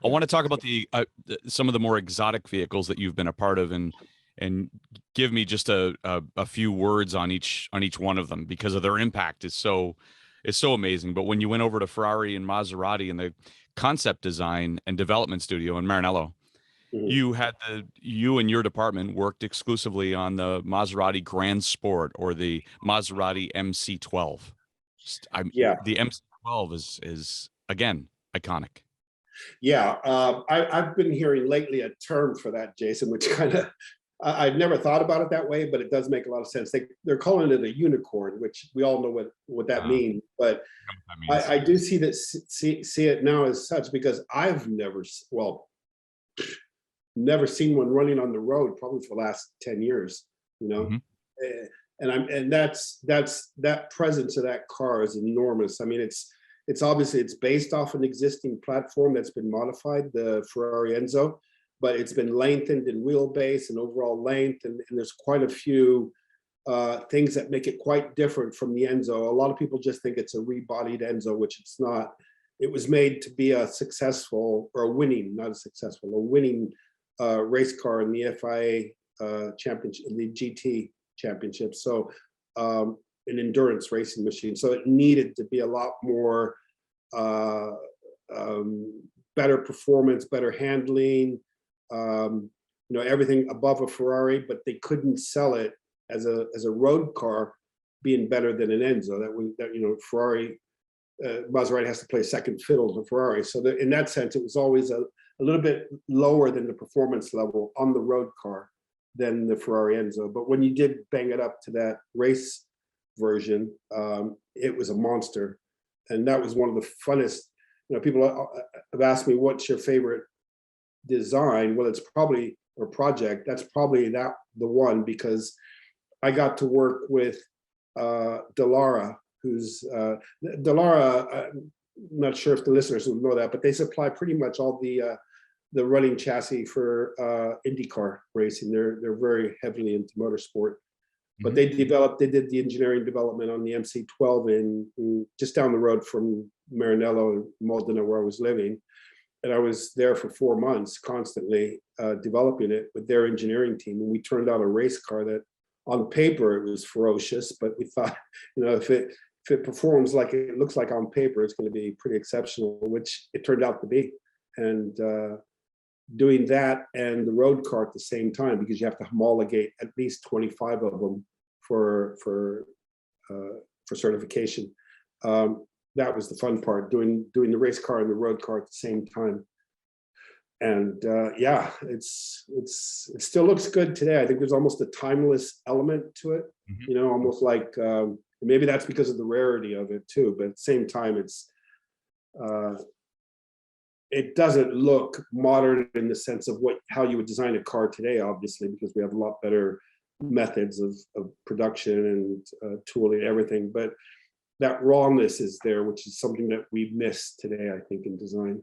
I want to talk about some of the more exotic vehicles that you've been a part of, and give me just a few words on each one of them, because of their impact is so amazing. But when you went over to Ferrari and Maserati and the concept design and development studio in Maranello, Mhm. you and your department worked exclusively on the Maserati Grand Sport, or the Maserati MC12. Yeah, The MC12 is again iconic. yeah. I've been hearing lately a term for that, Jason, which kind of I've never thought about it that way, but it does make a lot of sense. They're calling it a unicorn, which we all know what that Uh, means. But know what that means. I do see it now as such, because I've never seen one running on the road probably for the last 10 years, you know. Hmm. Eh, and that's that presence of that car is enormous. I mean, it's obviously it's based off an existing platform that's been modified, the Ferrari Enzo, but it's been lengthened in wheelbase and overall length, and there's quite a few things that make it quite different from the Enzo. A lot of people just think it's a rebodied Enzo, which it's not. It was made to be a successful, or a winning, not a successful, a winning race car in the FIA championship, the GT championship. So an endurance racing machine. So it needed to be a lot more uh, better performance, better handling, everything above a Ferrari, but they couldn't sell it as a road car being better than an Enzo. Ferrari, Maserati has to play second fiddle to Ferrari. So in that sense, it was always a little bit lower than the performance level on the road car than the Ferrari Enzo. But when you did bang it up to that race version, it was a monster. And that was one of the funnest, people have asked me, what's your favorite design? Well, it's probably, or project, that's probably the one, because I got to work with Dallara, who's Dallara. I'm not sure if the listeners will know that, but they supply pretty much all the running chassis for IndyCar racing. They're very heavily into motorsport, but they did the engineering development on the MC12 in just down the road from Maranello and Modena, where I was living. And I was there for 4 months constantly developing it with their engineering team. And we turned out a race car that on paper it was ferocious, but we thought, if it performs like it looks like on paper, it's going to be pretty exceptional, which it turned out to be. And doing that and the road car at the same time, because you have to homologate at least 25 of them for certification. That was the fun part, doing the race car and the road car at the same time. And it still looks good today. I think there's almost a timeless element to it, almost like maybe that's because of the rarity of it too. But at the same time, it doesn't look modern in the sense of how you would design a car today, obviously, because we have a lot better methods of production and tooling, everything. But that rawness is there, which is something that we miss today, I think, in design.